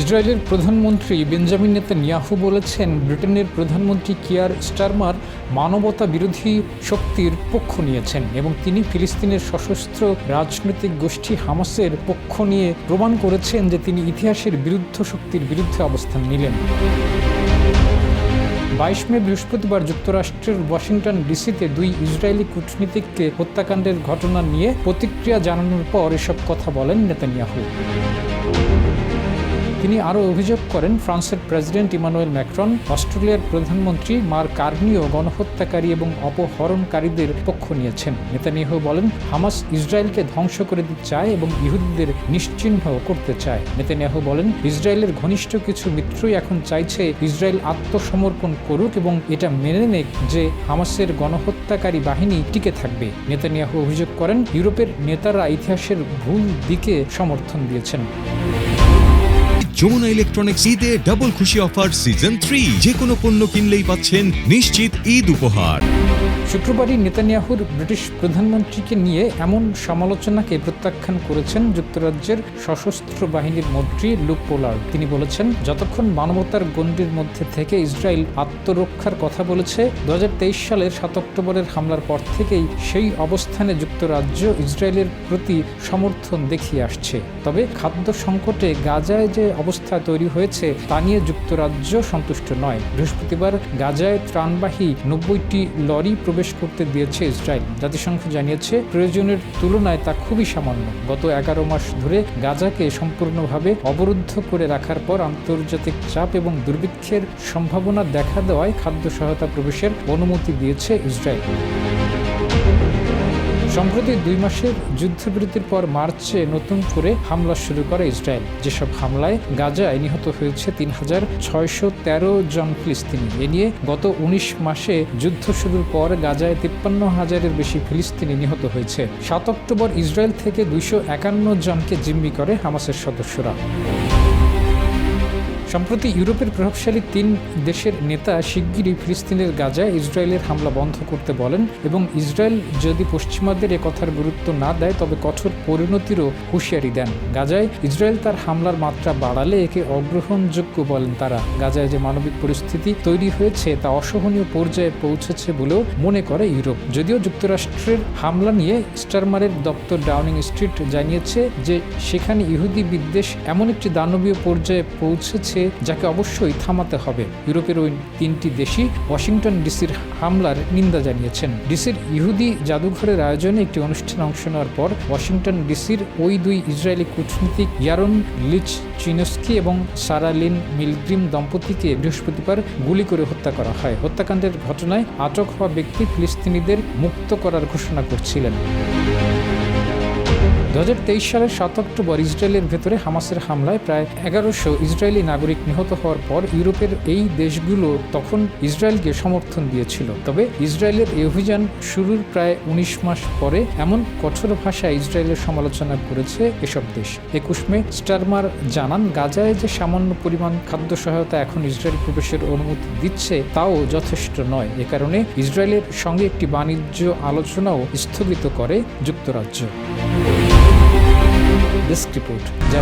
ইসরায়েলের প্রধানমন্ত্রী Benjamin Netanyahu বলেছেন, ব্রিটেনের প্রধানমন্ত্রী কিয়ার স্টারমার মানবতা বিরোধী শক্তির পক্ষ নিয়েছেন এবং তিনি ফিলিস্তিনের সশস্ত্র রাজনৈতিক গোষ্ঠী হামাসের পক্ষ নিয়ে প্রমাণ করেছেন যে তিনি ইতিহাসের বিরুদ্ধ শক্তির বিরুদ্ধে অবস্থান নিলেন। 22 মে বৃহস্পতিবার যুক্তরাষ্ট্রের ওয়াশিংটন ডিসিতে দুই ইসরায়েলি কূটনীতিককে হত্যাকাণ্ডের ঘটনা নিয়ে প্রতিক্রিয়া জানানোর পর এসব কথা বলেন নেতানিয়াহু। তিনি আরও অভিযোগ করেন, ফ্রান্সের প্রেসিডেন্ট ইমানুয়েল ম্যাক্রন, অস্ট্রেলিয়ার প্রধানমন্ত্রী মার্ক কার্নিও গণহত্যাকারী এবং অপহরণকারীদের পক্ষ নিয়েছেন। নেতানিয়াহু বলেন, হামাস ইসরায়েলকে ধ্বংস করে দিতে চায় এবং ইহুদিদের নিশ্চিহ্ন করতে চায়। নেতানিয়াহু বলেন, ইসরায়েলের ঘনিষ্ঠ কিছু মিত্রই এখন চাইছে ইসরায়েল আত্মসমর্পণ করুক এবং এটা মেনে নেক যে হামাসের গণহত্যাকারী বাহিনী টিকে থাকবে। নেতানিয়াহু অভিযোগ করেন, ইউরোপের নেতারা ইতিহাসের ভুল দিকে সমর্থন দিয়েছেন। যমুনা ইলেকট্রনিক্স ঈদে ডাবল খুশি অফার সিজন 3, যে কোনো পণ্য কিনলেই পাচ্ছেন নিশ্চিত ঈদ উপহার। শুক্রবারই নেতানিয়াহুর ব্রিটিশ প্রধানমন্ত্রীকে নিয়ে এমন সমালোচনাকে প্রত্যাখ্যান করেছেন যুক্তরাজ্যের সশস্ত্র বাহিনীর মন্ত্রী লুক পোলার্ড। তিনি বলেছেন, যতক্ষণ মানবতার গণ্ডির মধ্যে থেকে ইসরায়েল আত্মরক্ষার কথা বলেছে, 2023 সালের 7 অক্টোবরের হামলার পর থেকেই সেই অবস্থানে যুক্তরাজ্য ইসরায়েলের প্রতি সমর্থন দেখিয়ে আসছে। তবে খাদ্য সংকটে গাজায় যে অবস্থা তৈরি হয়েছে তা নিয়ে যুক্তরাজ্য সন্তুষ্ট নয়। বৃহস্পতিবার গাজায় ত্রাণবাহী 90টি লরি প্রবেশ করতে দিয়েছে ইসরায়েল। জাতিসংঘ জানিয়েছে, প্রয়োজনের তুলনায় তা খুবই সামান্য। গত 11 মাস ধরে গাজাকে সম্পূর্ণভাবে অবরুদ্ধ করে রাখার পর আন্তর্জাতিক চাপ এবং দুর্ভিক্ষের সম্ভাবনা দেখা দেওয়ায় খাদ্য সহায়তা প্রবেশের অনুমতি দিয়েছে ইসরায়েল। সম্প্রতি 2 মাসের যুদ্ধবিরতির পর মার্চে নতুন করে হামলা শুরু করে ইসরায়েল। যেসব হামলায় গাজায় নিহত হয়েছে 3613 জন ফিলিস্তিনি। এ নিয়ে গত 19 মাসে যুদ্ধ শুরুর পর গাজায় 53,000-এর বেশি ফিলিস্তিনি নিহত হয়েছে। 7 অক্টোবর ইসরায়েল থেকে 251 জনকে জিম্মি করে হামাসের সদস্যরা। সম্প্রতি ইউরোপের প্রভাবশালী 3 দেশের নেতা শিগগিরই ফিলিস্তিনের গাজায় ইসরায়েলের হামলা বন্ধ করতে বলেন এবং ইসরায়েল যদি পশ্চিমাদের এ কথার গুরুত্ব না দেয় তবে কঠোর পরিণতিরও হুঁশিয়ারি দেন। গাজায় ইসরায়েল তার হামলার মাত্রা বাড়ালে একে অগ্রহণযোগ্য বলেন তারা। গাজায় যে মানবিক পরিস্থিতি তৈরি হয়েছে তা অসহনীয় পর্যায়ে পৌঁছেছে বলেও মনে করে ইউরোপ। যদিও যুক্তরাষ্ট্রের হামলা নিয়ে স্টারমারের দপ্তর ডাউনিং স্ট্রিট জানিয়েছে যে সেখানে ইহুদি বিদ্বেষ এমন একটি দানবীয় পর্যায়ে পৌঁছেছে যাকে অবশ্যই থামাতে হবে। ইউরোপের ওই 3টি দেশই ওয়াশিংটন ডিসির হামলার নিন্দা জানিয়েছেন। ডিসির ইহুদি জাদুঘরের আয়োজনে একটি অনুষ্ঠানে অংশ নেওয়ার পর ওয়াশিংটন ডিসির ওই 2 ইসরায়েলি কূটনীতিক ইয়ারন লিচচিনস্কি এবং সারা লিন মিলগ্রিম দম্পতিকে বৃহস্পতিবার গুলি করে হত্যা করা হয়। হত্যাকাণ্ডের ঘটনায় আটক হওয়া ব্যক্তি ফিলিস্তিনিদের মুক্ত করার ঘোষণা করছিলেন। 2023 সালের 7 অক্টোবর ইসরায়েলের ভেতরে হামাসের হামলায় প্রায় 1100 ইসরায়েলি নাগরিক নিহত হওয়ার পর ইউরোপের এই দেশগুলো তখন ইসরায়েলকে সমর্থন দিয়েছিল। তবে ইসরায়েলের এই অভিযান শুরুর প্রায় 19 মাস পরে এমন কঠোর ভাষায় ইসরায়েলের সমালোচনা করেছে এসব দেশ। 21 মে স্টারমার জানান, গাজায় যে সামান্য পরিমাণ খাদ্য সহায়তা এখন ইসরায়েল প্রবেশের অনুমতি দিচ্ছে তাও যথেষ্ট নয়। এ কারণে ইসরায়েলের সঙ্গে একটি বাণিজ্য আলোচনাও স্থগিত করে যুক্তরাজ্য। ডেস্ক রিপোর্ট, যা।